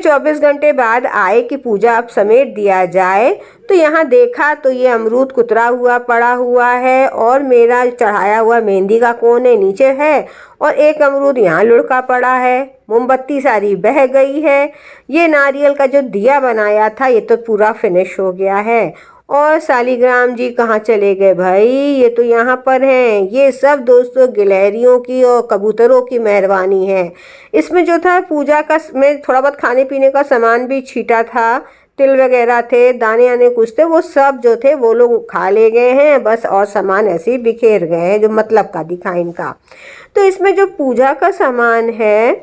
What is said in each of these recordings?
24 घंटे बाद आए कि पूजा अब समेट दिया जाए, तो यहाँ देखा तो ये अमरूद कुतरा हुआ पड़ा हुआ है और मेरा चढ़ाया हुआ मेहंदी का कोने नीचे है और एक अमरूद यहाँ लुढ़का पड़ा है। मोमबत्ती सारी बह गई है। ये नारियल का जो दिया बनाया था ये तो पूरा फिनिश हो गया है। और शालिग्राम जी कहाँ चले गए भाई? ये तो यहाँ पर हैं। ये सब दोस्तों गिलहरियों की और कबूतरों की मेहरबानी है। इसमें जो था पूजा का में थोड़ा बहुत खाने पीने का सामान भी छीटा था, तिल वगैरह थे, दाने आने कुछ थे, वो सब जो थे वो लोग खा ले गए हैं बस, और सामान ऐसे ही बिखेर गए हैं जो मतलब का दिखा इनका। तो इसमें जो पूजा का सामान है,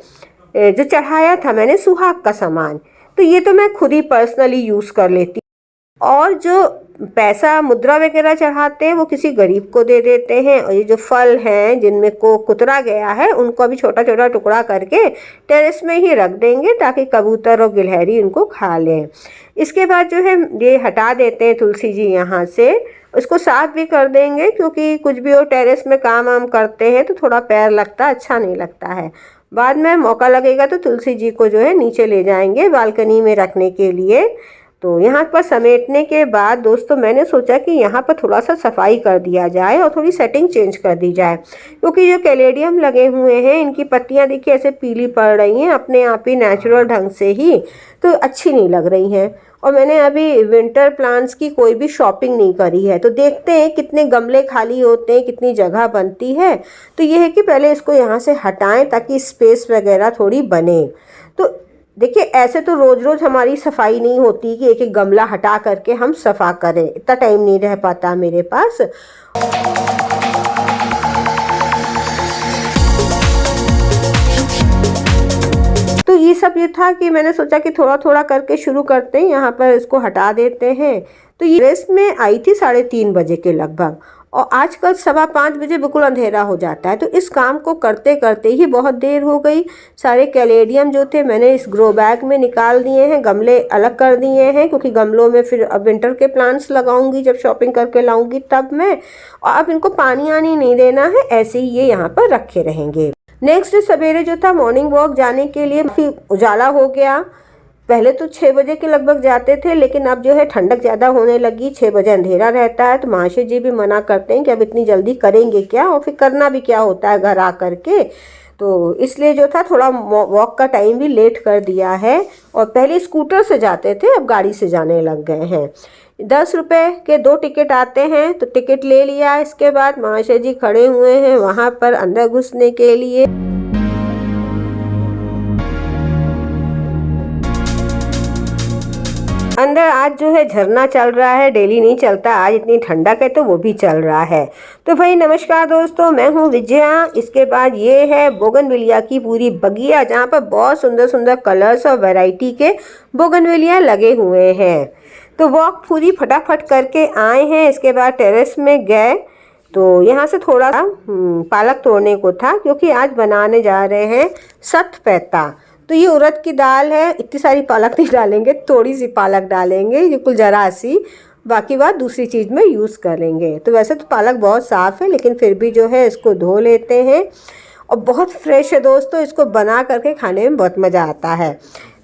जो चढ़ाया था मैंने सुहाग का सामान, तो ये तो मैं खुद ही पर्सनली यूज़ कर लेती। और जो पैसा मुद्रा वगैरह चढ़ाते हैं वो किसी गरीब को दे देते हैं। और ये जो फल हैं जिनमें को कुतरा गया है उनको अभी छोटा छोटा टुकड़ा करके टेरेस में ही रख देंगे ताकि कबूतर और गिलहरी उनको खा लें। इसके बाद जो है ये हटा देते हैं तुलसी जी यहाँ से, उसको साफ भी कर देंगे क्योंकि कुछ भी हो टेरेस में काम वाम करते हैं तो थोड़ा पैर लगता, अच्छा नहीं लगता है। बाद में मौका लगेगा तो तुलसी जी को जो है नीचे ले जाएंगे बालकनी में रखने के लिए। तो यहाँ पर समेटने के बाद दोस्तों मैंने सोचा कि यहाँ पर थोड़ा सा सफाई कर दिया जाए और थोड़ी सेटिंग चेंज कर दी जाए, क्योंकि जो कैलेडियम लगे हुए हैं इनकी पत्तियाँ देखिए ऐसे पीली पड़ रही हैं अपने आप ही नेचुरल ढंग से ही, तो अच्छी नहीं लग रही हैं। और मैंने अभी विंटर प्लांट्स की कोई भी शॉपिंग नहीं करी है, तो देखते हैं कितने गमले खाली होते हैं, कितनी जगह बनती है। तो ये है कि पहले इसको यहाँ से हटाएं ताकि स्पेस वगैरह थोड़ी बने। तो देखिए ऐसे तो रोज़ रोज़ हमारी सफाई नहीं होती कि एक एक गमला हटा करके हम सफ़ा करें, इतना टाइम नहीं रह पाता मेरे पास। तो ये सब ये था कि मैंने सोचा कि थोड़ा थोड़ा करके शुरू करते हैं, यहाँ पर इसको हटा देते हैं। तो ये रेस्ट में आई थी 3:30 बजे के लगभग, और आजकल 5:15 बजे बिल्कुल अंधेरा हो जाता है। तो इस काम को करते करते ही बहुत देर हो गई। सारे कैलेडियम जो थे मैंने इस ग्रो बैग में निकाल दिए हैं, गमले अलग कर दिए हैं क्योंकि गमलों में फिर अब विंटर के प्लांट्स लगाऊंगी जब शॉपिंग करके लाऊंगी तब मैं। और अब इनको पानी आनी नहीं देना है, ऐसे ही ये यहाँ पर रखे रहेंगे। नेक्स्ट सवेरे जो था मॉर्निंग वॉक जाने के लिए फिर उजाला हो गया। पहले तो 6 बजे के लगभग जाते थे, लेकिन अब जो है ठंडक ज़्यादा होने लगी, 6 बजे अंधेरा रहता है। तो महाशय जी भी मना करते हैं कि अब इतनी जल्दी करेंगे क्या, और फिर करना भी क्या होता है घर आ करके। तो इसलिए जो था थोड़ा वॉक का टाइम भी लेट कर दिया है। और पहले स्कूटर से जाते थे, अब गाड़ी से जाने लग गए हैं। 10 रुपये के 2 टिकट आते हैं, तो टिकट ले लिया। इसके बाद महाशय जी खड़े हुए हैं वहाँ पर अंदर घुसने के लिए। अंदर आज जो है झरना चल रहा है, डेली नहीं चलता, आज इतनी ठंडक है तो वो भी चल रहा है। तो भाई नमस्कार दोस्तों, मैं हूँ विजया। इसके बाद ये है बोगनविलिया की पूरी बगिया, जहाँ पर बहुत सुंदर सुंदर कलर्स और वैरायटी के बोगनविलिया लगे हुए हैं। तो वॉक पूरी फटाफट करके आए हैं। इसके बाद टेरेस में गए तो यहाँ से थोड़ा पालक तोड़ने को था, क्योंकि आज बनाने जा रहे हैं सतपैता। तो ये उड़द की दाल है, इतनी सारी पालक नहीं डालेंगे, थोड़ी सी पालक डालेंगे, बिल्कुल ज़रा सी, बाकी बात दूसरी चीज़ में यूज़ करेंगे। तो वैसे तो पालक बहुत साफ़ है, लेकिन फिर भी जो है इसको धो लेते हैं। और बहुत फ्रेश है दोस्तों, इसको बना करके खाने में बहुत मज़ा आता है।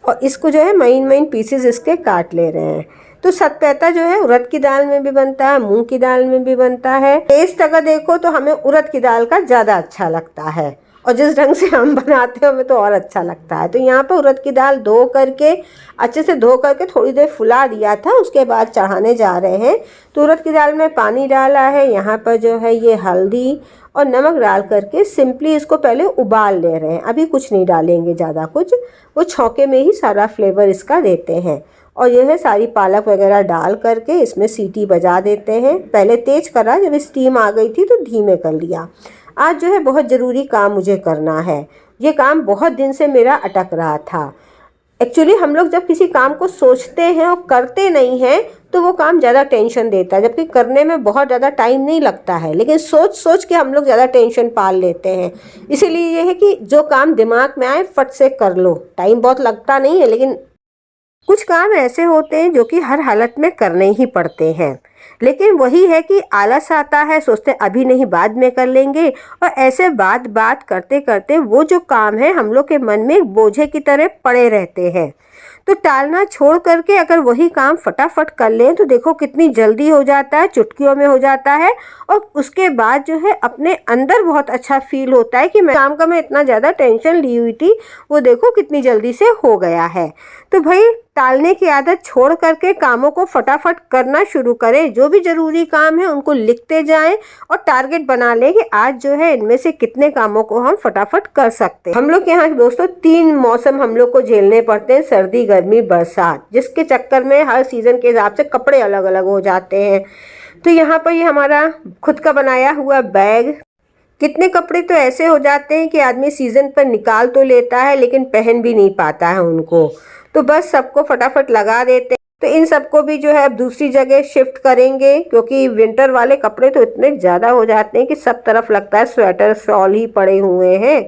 और इसको जो है महीन महीन पीसेस इसके काट ले रहे हैं। तो सतपैता जो है उड़द की दाल में भी बनता है, मूंग की दाल में भी बनता है। टेस्ट अगर देखो तो हमें उड़द की दाल का ज़्यादा अच्छा लगता है, और जिस ढंग से हम बनाते हैं हमें तो और अच्छा लगता है। तो यहाँ पर उड़द की दाल धो करके अच्छे से धो करके थोड़ी देर फुला दिया था, उसके बाद चढ़ाने जा रहे हैं। तो उड़द की दाल में पानी डाला है, यहाँ पर जो है ये हल्दी और नमक डाल करके सिंपली इसको पहले उबाल ले रहे हैं। अभी कुछ नहीं डालेंगे ज़्यादा कुछ, वो छौके में ही सारा फ्लेवर इसका देते हैं। और यह है सारी पालक वगैरह डाल करके इसमें सीटी बजा देते हैं। पहले तेज़ करा, जब स्टीम आ गई थी तो धीमे कर लिया। आज जो है बहुत ज़रूरी काम मुझे करना है, ये काम बहुत दिन से मेरा अटक रहा था। एक्चुअली हम लोग जब किसी काम को सोचते हैं और करते नहीं हैं तो वो काम ज़्यादा टेंशन देता है, जबकि करने में बहुत ज़्यादा टाइम नहीं लगता है, लेकिन सोच सोच के हम लोग ज़्यादा टेंशन पाल लेते हैं। इसीलिए ये है कि जो काम दिमाग में आए फट से कर लो, टाइम बहुत लगता नहीं है, लेकिन कुछ काम ऐसे होते हैं जो कि हर हालत में करने ही पड़ते हैं। लेकिन वही है कि आलस आता है, सोचते हैं अभी नहीं बाद में कर लेंगे, और ऐसे बात बात करते करते वो जो काम है हम लोग के मन में एक बोझे की तरह पड़े रहते हैं। तो टालना छोड़ करके अगर वही काम फटाफट कर लें तो देखो कितनी जल्दी हो जाता है, चुटकियों में हो जाता है। और उसके बाद जो है अपने अंदर बहुत अच्छा फील होता है कि मैं काम का मैं इतना ज़्यादा टेंशन ली हुई थी, वो देखो कितनी जल्दी से हो गया है। तो भाई टालने की आदत छोड़ करके कामों को फटाफट करना शुरू करें। जो भी ज़रूरी काम है उनको लिखते जाएं और टारगेट बना लें कि आज जो है इनमें से कितने कामों को हम फटाफट कर सकते हैं। हम लोग के यहाँ दोस्तों 3 मौसम हम लोग को झेलने पड़ते हैं, सर्दी, गर्मी, बरसात, जिसके चक्कर में हर सीज़न के हिसाब से कपड़े अलग अलग हो जाते हैं। तो यहाँ पर ये हमारा खुद का बनाया हुआ बैग, कितने कपड़े तो ऐसे हो जाते हैं कि आदमी सीज़न पर निकाल तो लेता है लेकिन पहन भी नहीं पाता है उनको, तो बस सबको फटाफट लगा देते हैं। तो इन सबको भी जो है अब दूसरी जगह शिफ्ट करेंगे, क्योंकि विंटर वाले कपड़े तो इतने ज़्यादा हो जाते हैं कि सब तरफ लगता है स्वेटर शॉल ही पड़े हुए हैं।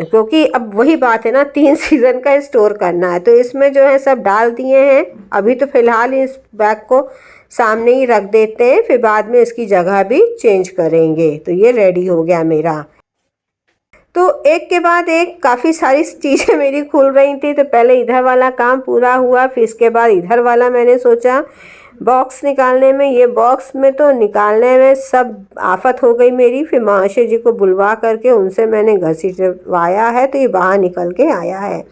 क्योंकि अब वही बात है ना, 3 सीज़न का स्टोर करना है, तो इसमें जो है सब डाल दिए हैं। अभी तो फ़िलहाल इस बैग को सामने ही रख देते हैं, फिर बाद में इसकी जगह भी चेंज करेंगे। तो ये रेडी हो गया मेरा। तो एक के बाद एक काफ़ी सारी चीज़ें मेरी खुल रही थी। तो पहले इधर वाला काम पूरा हुआ, फिर इसके बाद इधर वाला मैंने सोचा बॉक्स निकालने में, ये बॉक्स में तो निकालने में सब आफत हो गई मेरी। फिर महाशय जी को बुलवा करके उनसे मैंने घसीटवाया है, तो ये बाहर निकल के आया है।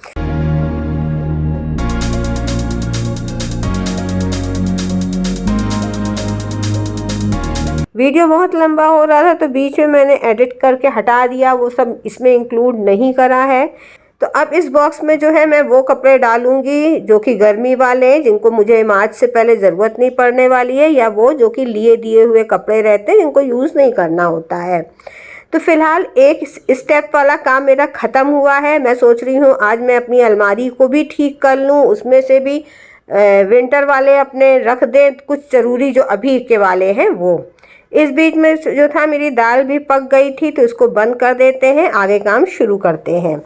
वीडियो बहुत लंबा हो रहा था तो बीच में मैंने एडिट करके हटा दिया, वो सब इसमें इंक्लूड नहीं करा है। तो अब इस बॉक्स में जो है मैं वो कपड़े डालूंगी जो कि गर्मी वाले हैं, जिनको मुझे मार्च से पहले ज़रूरत नहीं पड़ने वाली है, या वो जो कि लिए दिए हुए कपड़े रहते हैं जिनको यूज़ नहीं करना होता है। तो फ़िलहाल एक स्टेप वाला काम मेरा ख़त्म हुआ है। मैं सोच रही हूँ आज मैं अपनी अलमारी को भी ठीक कर लूँ, उसमें से भी विंटर वाले अपने रख दें, कुछ ज़रूरी जो अभी के वाले हैं वो। इस बीच में जो था मेरी दाल भी पक गई थी, तो इसको बंद कर देते हैं, आगे काम शुरू करते हैं।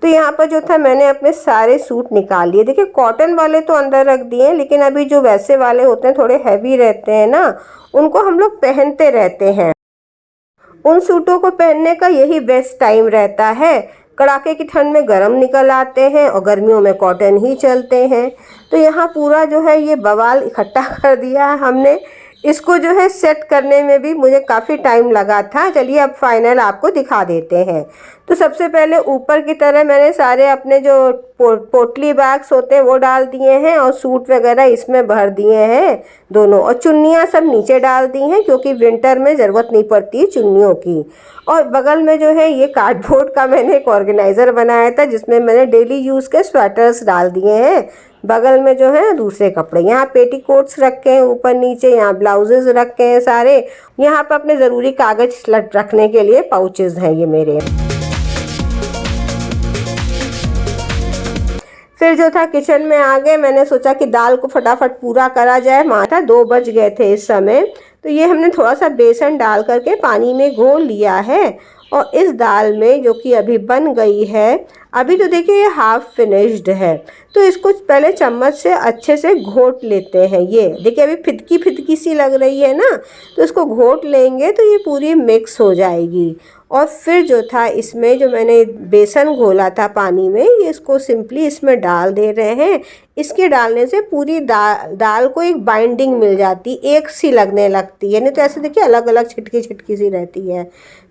तो यहाँ पर जो था मैंने अपने सारे सूट निकाल लिए। देखिए कॉटन वाले तो अंदर रख दिए, लेकिन अभी जो वैसे वाले होते हैं थोड़े हैवी रहते हैं ना, उनको हम लोग पहनते रहते हैं। उन सूटों को पहनने का यही बेस्ट टाइम रहता है। कड़ाके की ठंड में गरम निकल आते हैं और गर्मियों में कॉटन ही चलते हैं। तो यहाँ पूरा जो है ये बवाल इकट्ठा कर दिया है हमने। इसको जो है सेट करने में भी मुझे काफ़ी टाइम लगा था। चलिए अब फाइनल आपको दिखा देते हैं। तो सबसे पहले ऊपर की तरह मैंने सारे अपने जो पोटली बैग्स होते हैं वो डाल दिए हैं, और सूट वगैरह इसमें भर दिए हैं दोनों, और चुन्नियाँ सब नीचे डाल दी हैं क्योंकि विंटर में ज़रूरत नहीं पड़ती चुन्नियों की। और बगल में जो है ये कार्डबोर्ड का मैंने एक ऑर्गेनाइज़र बनाया था जिसमें मैंने डेली यूज़ के स्वेटर्स डाल दिए हैं। बगल में जो है दूसरे कपड़े, यहाँ पेटीकोट्स रखे हैं ऊपर नीचे, यहाँ ब्लाउजेज रखे हैं सारे, यहाँ पर अपने ज़रूरी कागज़ रखने के लिए पाउचेज़ हैं ये मेरे। फिर जो था किचन में आ गए, मैंने सोचा कि दाल को फटाफट पूरा करा जाए। माथा 2 बज गए थे इस समय। तो ये हमने थोड़ा सा बेसन डाल करके पानी में घोल लिया है, और इस दाल में जो कि अभी बन गई है, अभी तो देखिए ये हाफ फिनिश्ड है, तो इसको पहले चम्मच से अच्छे से घोट लेते हैं। ये देखिए अभी फिटकी फिटकी सी लग रही है ना, तो इसको घोट लेंगे तो ये पूरी मिक्स हो जाएगी। और फिर जो था इसमें जो मैंने बेसन घोला था पानी में, ये इसको सिंपली इसमें डाल दे रहे हैं। इसके डालने से पूरी दाल को एक बाइंडिंग मिल जाती, एक सी लगने लगती है, नहीं तो ऐसे देखिए अलग अलग छिटकी छिटकी सी रहती है।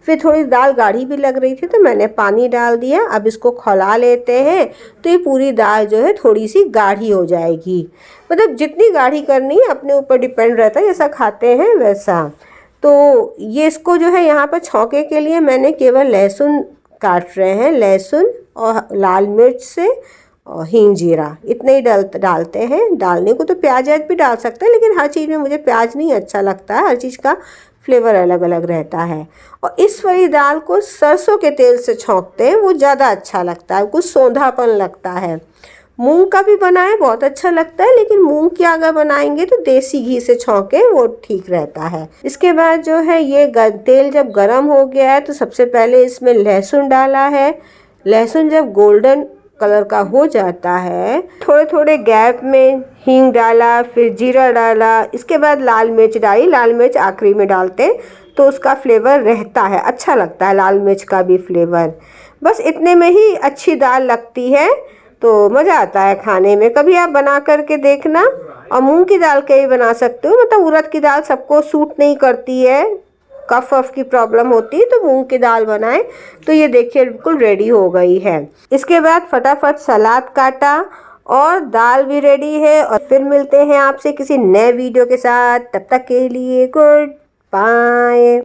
फिर थोड़ी दाल गाढ़ी भी लग रही थी तो मैंने पानी डाल दिया। अब इसको खौला लेते हैं तो ये पूरी दाल जो है थोड़ी सी गाढ़ी हो जाएगी। मतलब जितनी गाढ़ी करनी है अपने ऊपर डिपेंड रहता है, जैसा खाते हैं वैसा। तो ये इसको जो है यहाँ पर छौंके के लिए मैंने केवल लहसुन काट रहे हैं, लहसुन और लाल मिर्च से और हींग जीरा, इतने ही डालते हैं। डालने को तो प्याज भी डाल सकते हैं, लेकिन हर चीज़ में मुझे प्याज नहीं अच्छा लगता है, हर चीज़ का फ्लेवर अलग अलग रहता है। और इस वाली दाल को सरसों के तेल से छौंकते हैं, वो ज़्यादा अच्छा लगता है, कुछ सौंधापन लगता है। मूंग का भी बनाए बहुत अच्छा लगता है, लेकिन मूंग की अगर बनाएंगे तो देसी घी से छौंके वो ठीक रहता है। इसके बाद जो है ये तेल जब गरम हो गया है तो सबसे पहले इसमें लहसुन डाला है। लहसुन जब गोल्डन कलर का हो जाता है, थोड़े थोड़े गैप में हींग डाला, फिर जीरा डाला, इसके बाद लाल मिर्च डाली। लाल मिर्च आखिरी में डालते तो उसका फ्लेवर रहता है, अच्छा लगता है लाल मिर्च का भी फ्लेवर। बस इतने में ही अच्छी दाल लगती है, तो मज़ा आता है खाने में। कभी आप बना करके देखना। और मूंग की दाल का ही बना सकते हो, मतलब उड़द की दाल सबको सूट नहीं करती है, कफ वफ की प्रॉब्लम होती है, तो मूंग की दाल बनाएं। तो ये देखिए बिल्कुल रेडी हो गई है। इसके बाद फटाफट सलाद काटा और दाल भी रेडी है। और फिर मिलते हैं आपसे किसी नए वीडियो के साथ, तब तक के लिए गुड बाय।